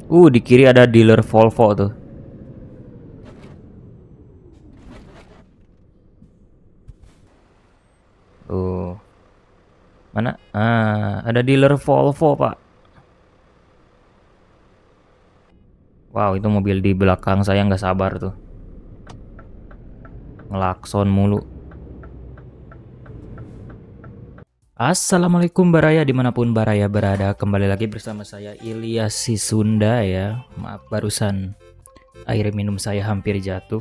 Di kiri ada dealer Volvo tuh. Tuh. Mana? Ada dealer Volvo, Pak. Wow, itu mobil di belakang saya nggak sabar tuh. Ngelakson mulu. Assalamualaikum Baraya, dimanapun Baraya berada. Kembali lagi bersama saya Ilyas si Sunda ya. Maaf, barusan air minum saya hampir jatuh.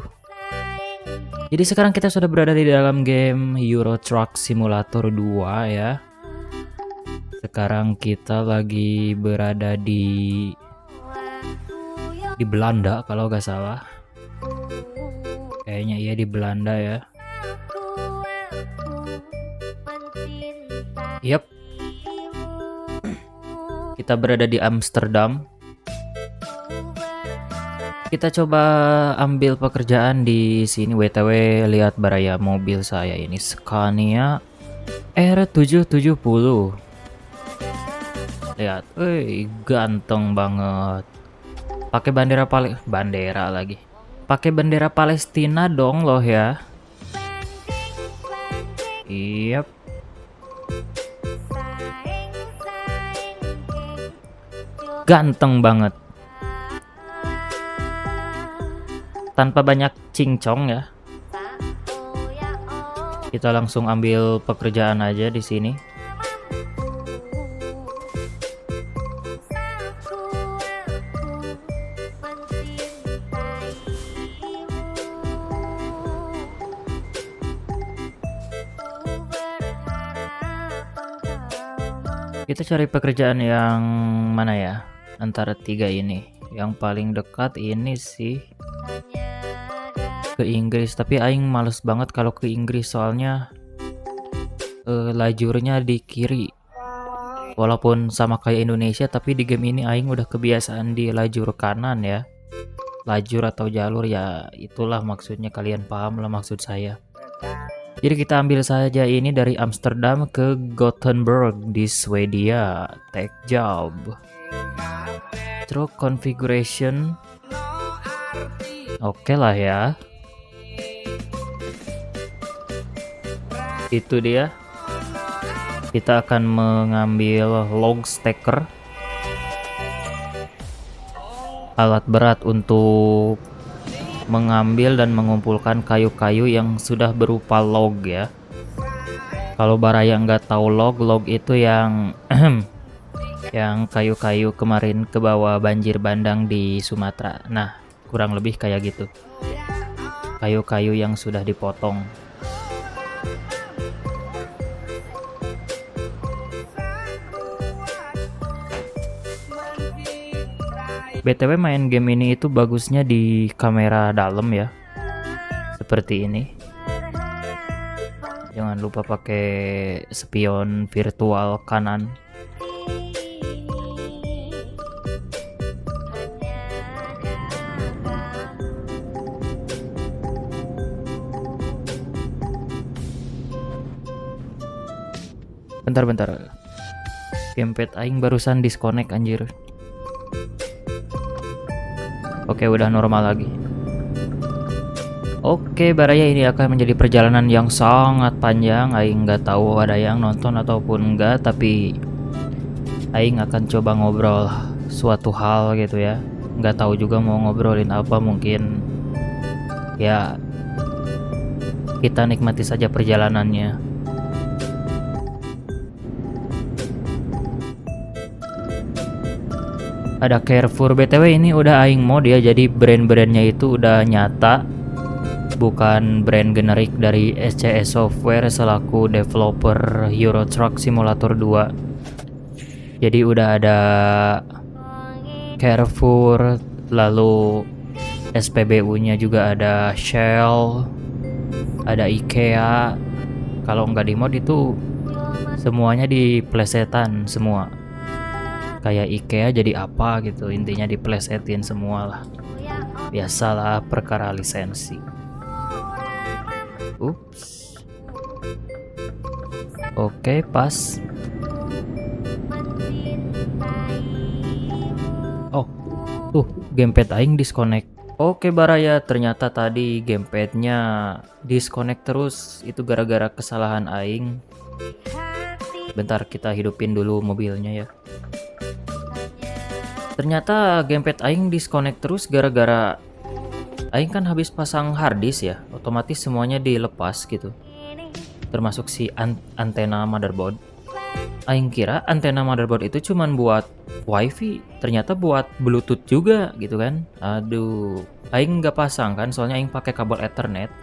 Jadi sekarang kita sudah berada di dalam game Euro Truck Simulator 2 ya. Sekarang kita lagi berada di Belanda kalau nggak salah. Kayaknya iya di Belanda ya. Yap. Kita berada di Amsterdam. Kita coba ambil pekerjaan di sini. WTW, lihat Baraya, mobil saya ini Scania R770. Lihat, ganteng banget. Pakai bandera lagi. Pakai bendera Palestina dong loh ya. Yap. Ganteng banget. Tanpa banyak cincong ya. Kita langsung ambil pekerjaan aja di sini. Kita cari pekerjaan yang mana ya? Antara tiga ini. Yang paling dekat ini sih ke Inggris, tapi aing males banget kalau ke Inggris soalnya lajurnya di kiri. Walaupun sama kayak Indonesia, tapi di game ini aing udah kebiasaan di lajur kanan ya. Lajur atau jalur ya, itulah maksudnya, kalian paham lah maksud saya. Jadi kita ambil saja ini dari Amsterdam ke Gothenburg di Swedia. Take job. Truck configuration. Oke lah ya. Itu dia. Kita akan mengambil log stacker. Alat berat untuk mengambil dan mengumpulkan kayu-kayu yang sudah berupa log ya. Kalau Baraya nggak tahu log itu yang yang kayu-kayu kemarin ke bawah banjir bandang di Sumatera. Nah, kurang lebih kayak gitu. Kayu-kayu yang sudah dipotong. BTW main game ini itu bagusnya di kamera dalam ya. Seperti ini. Jangan lupa pakai spion virtual kanan. Bentar. Gamepad aing barusan disconnect anjir. Oke, udah normal lagi. Oke, Baraya, ini akan menjadi perjalanan yang sangat panjang. Aing nggak tahu ada yang nonton ataupun enggak, tapi Aing akan coba ngobrol suatu hal gitu ya. Nggak tahu juga mau ngobrolin apa, mungkin ya kita nikmati saja perjalanannya. Ada Carrefour, BTW ini udah aing mod ya, jadi brand-brandnya itu udah nyata, bukan brand generik dari SCS Software selaku developer Euro Truck Simulator 2. Jadi udah ada Carrefour, lalu SPBU-nya juga ada Shell, ada IKEA. Kalau nggak di mod itu semuanya di plesetan semua. Kayak IKEA jadi apa gitu, intinya diplesetin semua lah. Biasalah perkara lisensi. Ups. Oke, pas. Oh, Gamepad aing disconnect. Oke Baraya, ternyata tadi gamepadnya disconnect terus. Itu gara-gara kesalahan aing. Bentar, kita hidupin dulu mobilnya ya. Ternyata gamepad aing disconnect terus gara-gara aing kan habis pasang harddisk ya. Otomatis semuanya dilepas gitu. Termasuk si antena motherboard. Aing kira antena motherboard itu cuman buat wifi, ternyata buat bluetooth juga gitu kan. Aduh, aing nggak pasang kan, soalnya aing pakai kabel ethernet.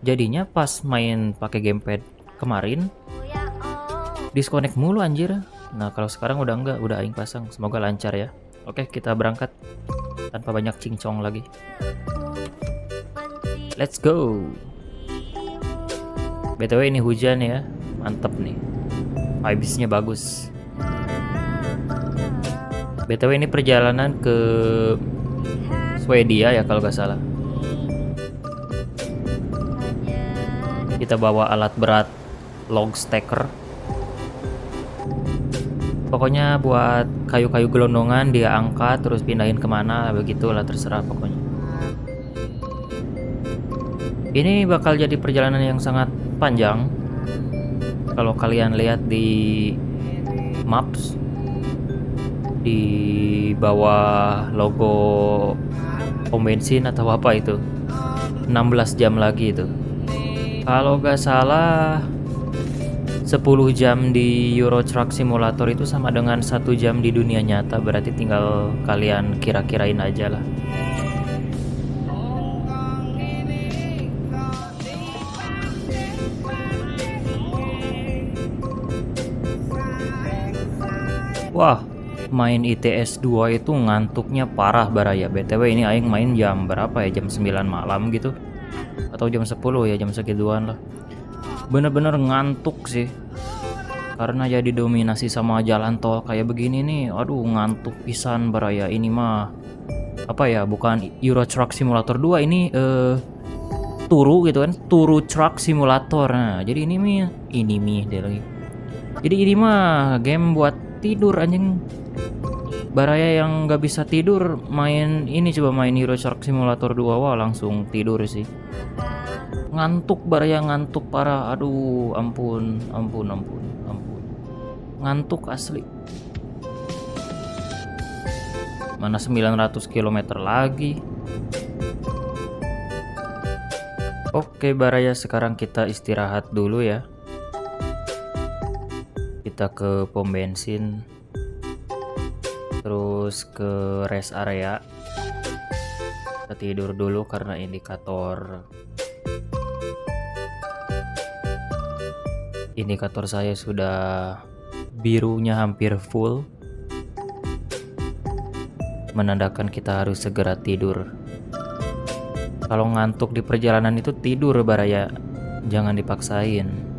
Jadinya pas main pakai gamepad kemarin disconnect mulu anjir. Nah kalau sekarang udah enggak, udah aing pasang. Semoga lancar ya. Oke, kita berangkat tanpa banyak cincong lagi. Let's go. BTW ini hujan ya, mantep nih. Vibes-nya bagus. BTW ini perjalanan ke Swedia ya kalau nggak salah. Kita bawa alat berat log stacker. Pokoknya buat kayu-kayu gelondongan dia angkat terus pindahin kemana begitulah, terserah pokoknya. Ini bakal jadi perjalanan yang sangat panjang. Kalau kalian lihat di maps, di bawah logo pom bensin atau apa itu, 16 jam lagi itu. Kalau gak salah 10 jam di Euro Truck Simulator itu sama dengan 1 jam di dunia nyata. Berarti tinggal kalian kira-kirain aja lah. Wah, main ITS 2 itu ngantuknya parah Baraya. BTW ini aing main jam berapa ya? Jam 9 malam gitu. Atau jam 10 ya, jam segituan lah. Bener-bener ngantuk sih. Karena ya didominasi sama jalan tol kayak begini nih. Aduh, ngantuk pisan Baraya. Ini mah apa ya? Bukan Euro Truck Simulator 2, ini Turu gitu kan. Turu Truck Simulator. Nah, jadi ini deh lagi. Jadi ini mah game buat tidur anjing. Baraya yang gak bisa tidur main ini, coba main Euro Truck Simulator 2, wah langsung tidur sih. Ngantuk Baraya, ngantuk parah. Aduh, ampun. Ngantuk asli. Mana 900 km lagi. Oke Baraya, sekarang kita istirahat dulu ya. Kita ke pom bensin, terus ke rest area. Kita tidur dulu karena indikator saya sudah birunya hampir full, menandakan kita harus segera tidur. Kalau ngantuk di perjalanan itu tidur Baraya, jangan dipaksain.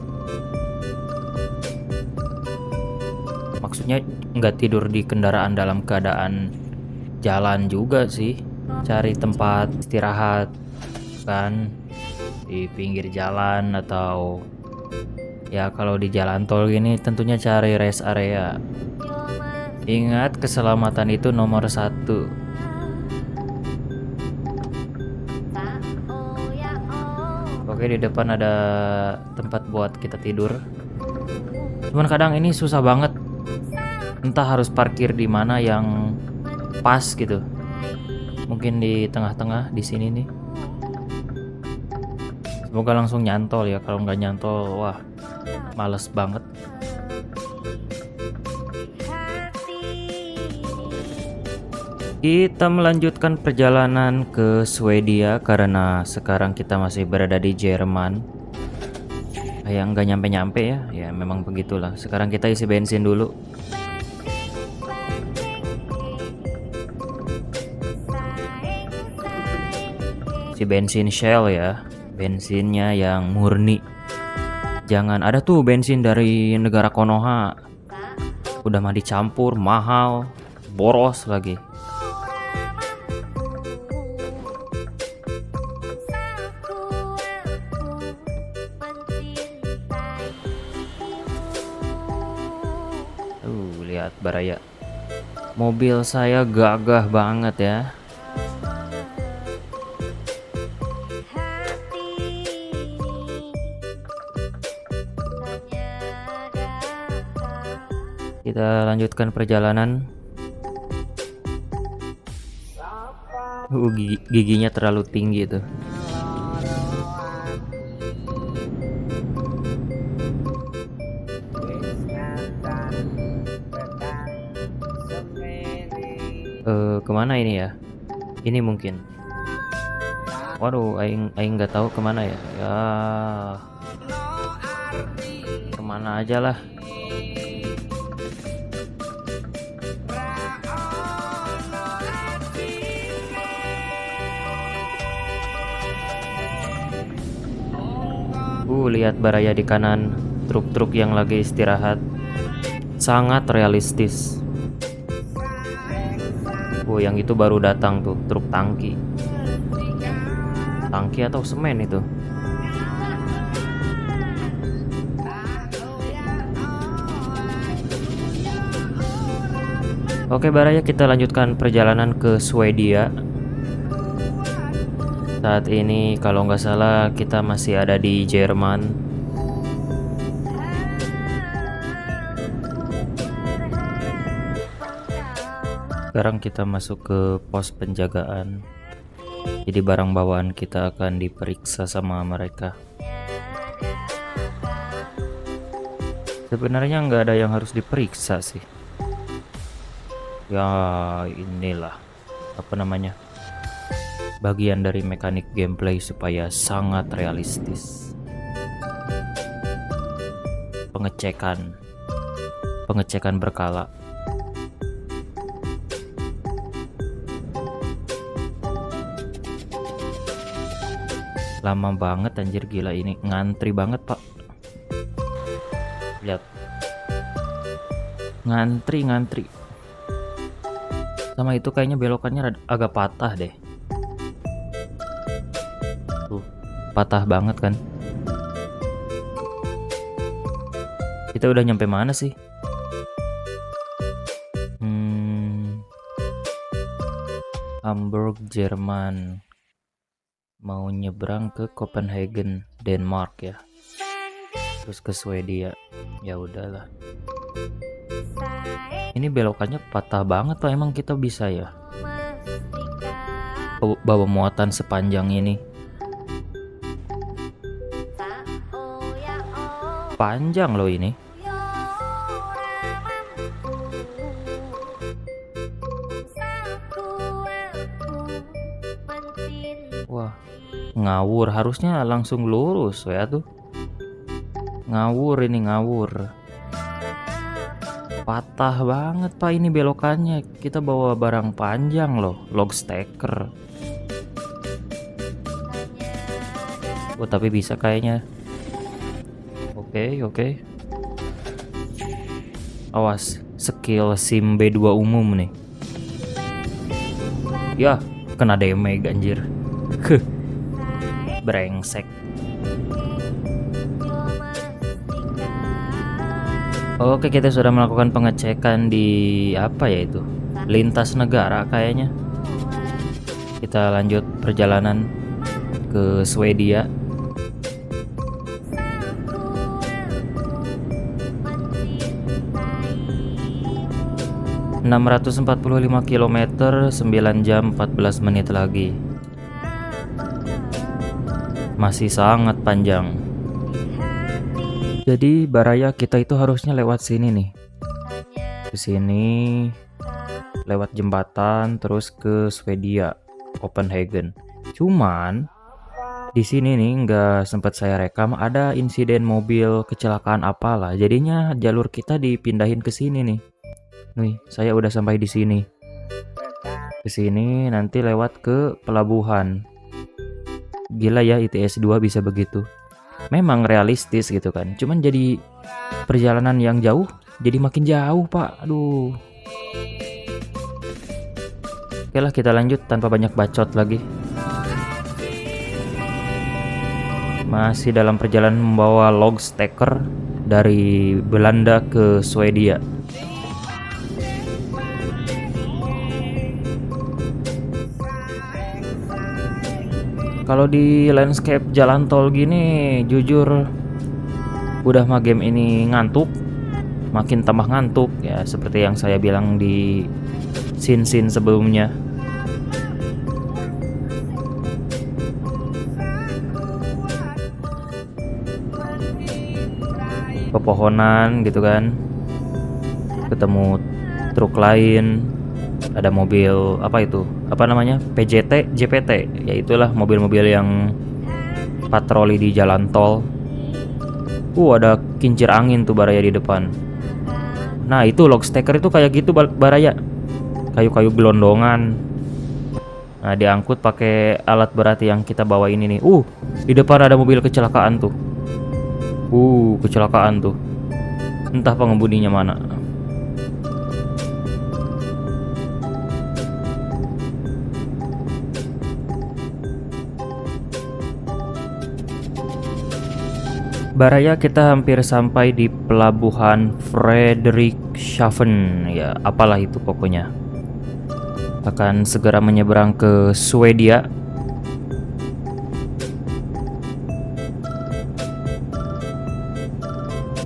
Maksudnya nggak tidur di kendaraan dalam keadaan jalan juga sih. Cari tempat istirahat kan di pinggir jalan, atau ya kalau di jalan tol gini tentunya cari rest area. Ingat, keselamatan itu nomor 1. Oke, di depan ada tempat buat kita tidur. Cuman kadang ini susah banget. Entah harus parkir di mana yang pas gitu. Mungkin di tengah-tengah di sini nih. Semoga langsung nyantol ya. Kalau nggak nyantol, wah males banget. Kita melanjutkan perjalanan ke Swedia karena sekarang kita masih berada di Jerman. Kayak nggak nyampe-nyampe ya. Ya memang begitulah. Sekarang kita isi bensin dulu. Si bensin Shell ya, bensinnya yang murni. Jangan ada tuh bensin dari negara Konoha, udah mah dicampur, mahal, boros lagi. Lihat Baraya, Mobil saya gagah banget ya. Kita lanjutkan perjalanan. Giginya terlalu tinggi tuh. Kemana ini ya? Ini mungkin. Waduh, aing nggak tahu kemana ya. Ya, kemana aja lah. Lihat baraya di kanan, truk-truk yang lagi istirahat. Sangat realistis. Yang itu baru datang tuh, truk tangki. Tangki atau semen itu? Oke baraya, kita lanjutkan perjalanan ke Swedia. Saat ini kalau nggak salah kita masih ada di Jerman. Sekarang kita masuk ke pos penjagaan. Jadi barang bawaan kita akan diperiksa sama mereka. Sebenarnya nggak ada yang harus diperiksa sih. Ya inilah apa namanya, bagian dari mekanik gameplay supaya sangat realistis. Pengecekan berkala. Lama banget anjir, gila ini ngantri banget pak. Lihat, ngantri. Sama itu kayaknya belokannya agak patah deh. Tuh, patah banget kan. Kita udah nyampe mana sih? Hamburg, Jerman. Mau nyebrang ke Copenhagen, Denmark ya. Terus ke Swedia. Ya udahlah. Ini belokannya patah banget Pak, emang kita bisa ya? Bawa muatan sepanjang ini. Panjang loh ini. Wah, ngawur, harusnya langsung lurus ya tuh. Ngawur ini, ngawur. Patah banget Pak ini belokannya. Kita bawa barang panjang loh, log stacker. Oh tapi bisa kayaknya. Oke. Awas, skill SIM B2 umum nih. Ya, kena damage anjir. Brengsek. Oke, kita sudah melakukan pengecekan di apa ya itu? Lintas negara kayaknya. Kita lanjut perjalanan ke Swedia. 645 km, 9 jam 14 menit lagi. Masih sangat panjang. Jadi baraya kita itu harusnya lewat sini nih. Ke sini lewat jembatan terus ke Swedia, Copenhagen. Cuman di sini nih nggak sempat saya rekam, ada insiden mobil kecelakaan apalah. Jadinya jalur kita dipindahin ke sini nih. Nih, saya udah sampai di sini. Ke sini nanti lewat ke pelabuhan. Gila ya, ITS 2 bisa begitu. Memang realistis gitu kan. Cuman jadi perjalanan yang jauh jadi makin jauh, Pak. Aduh. Oke lah, kita lanjut tanpa banyak bacot lagi. Masih dalam perjalanan membawa log stacker dari Belanda ke Swedia. Kalau di landscape jalan tol gini, jujur udah mah game ini ngantuk, makin tambah ngantuk ya, seperti yang saya bilang di scene-scene sebelumnya. Pepohonan gitu kan, ketemu truk lain, ada mobil apa itu, apa namanya, PJT, JPT, ya itulah mobil-mobil yang patroli di jalan tol. Ada kincir angin tuh Baraya di depan. Nah itu log stacker itu kayak gitu Baraya, kayu-kayu gelondongan. Nah diangkut pakai alat berat yang kita bawa ini nih. Di depan ada mobil kecelakaan tuh. Kecelakaan tuh. Entah pengemudinya mana. Baraya, kita hampir sampai di pelabuhan Frederikshavn. Ya, apalah itu pokoknya. Akan segera menyeberang ke Swedia.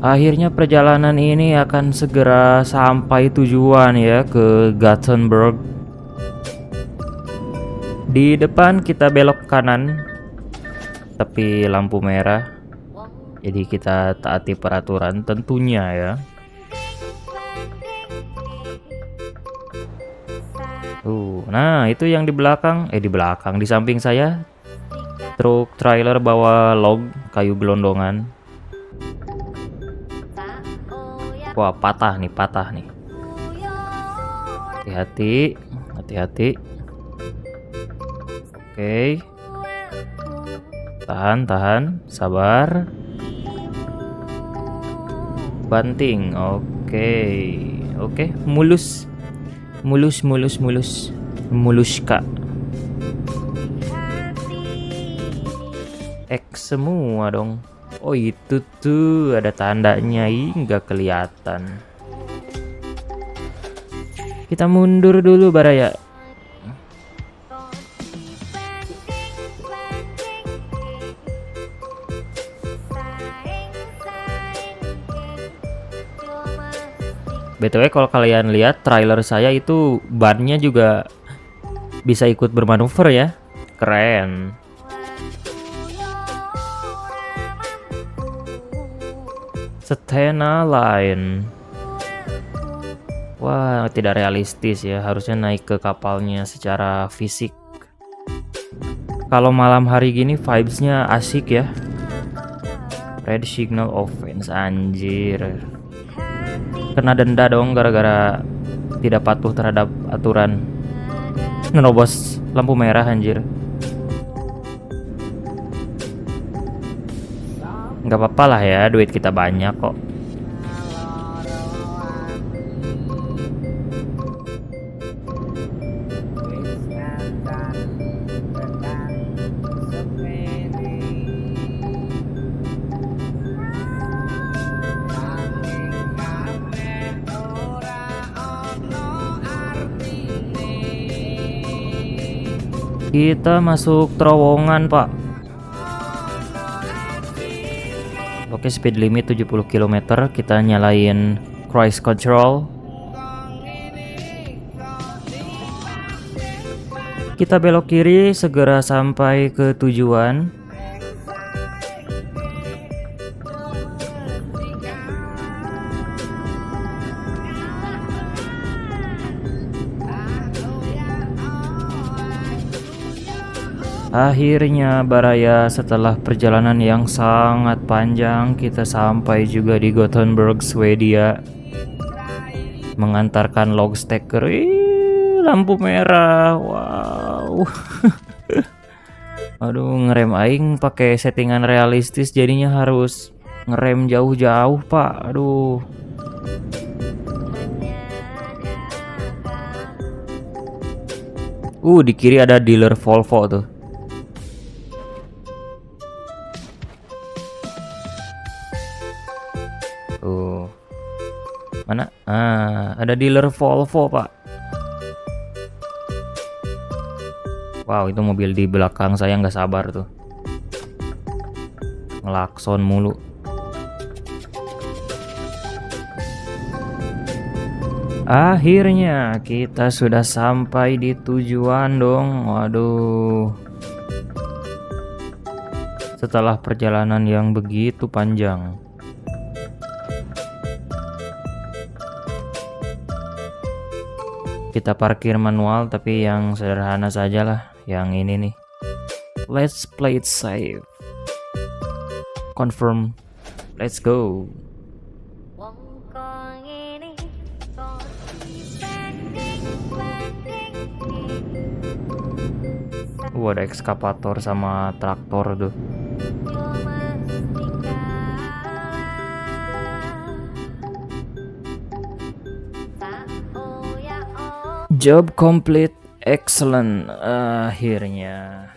Akhirnya perjalanan ini akan segera sampai tujuan ya, ke Gothenburg. Di depan kita belok kanan, tapi lampu merah. Jadi kita taati peraturan tentunya ya. Nah itu yang di belakang, di samping saya, truk trailer bawa log kayu gelondongan. Wah patah nih. Hati-hati. Oke. Tahan, sabar. Banting, oke, mulus, Kak. X semua dong. Itu tuh ada tandanya, nggak kelihatan. Kita mundur dulu Baraya. BTW kalau kalian lihat trailer saya itu bannya juga bisa ikut bermanuver ya. Keren. Stena Line. Wah, tidak realistis ya. Harusnya naik ke kapalnya secara fisik. Kalau malam hari gini vibes-nya asik ya. Red signal offense, anjir. Kena denda dong gara-gara tidak patuh terhadap aturan. Nerobos lampu merah anjir. Nggak apa-apa lah ya, duit kita banyak kok. Kita masuk terowongan Pak. Oke, speed limit 70 km. Kita nyalain cruise control. Kita belok kiri, segera sampai ke tujuan. Akhirnya Baraya, setelah perjalanan yang sangat panjang, kita sampai juga di Gothenburg, Swedia. Mengantarkan log stacker. Lampu merah. Wow. Aduh, ngerem aing pakai settingan realistis, jadinya harus ngerem jauh-jauh, Pak. Aduh. Di kiri ada dealer Volvo tuh. Mana? Ada dealer Volvo, Pak. Wow, itu mobil di belakang saya nggak sabar tuh. Ngelakson mulu. Akhirnya kita sudah sampai di tujuan dong. Waduh. Setelah perjalanan yang begitu panjang. Kita parkir manual tapi yang sederhana saja lah. Yang ini nih. Let's play it safe. Confirm. Let's go. Ada ekskavator sama traktor tuh. Job complete, excellent. Akhirnya.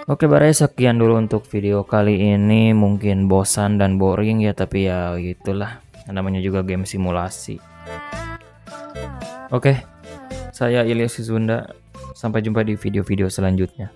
Oke Barai, sekian dulu untuk video kali ini. Mungkin bosan dan boring ya, tapi ya gitulah. Namanya juga game simulasi. Oke, saya Ilyas Sunda. Sampai jumpa di video-video selanjutnya.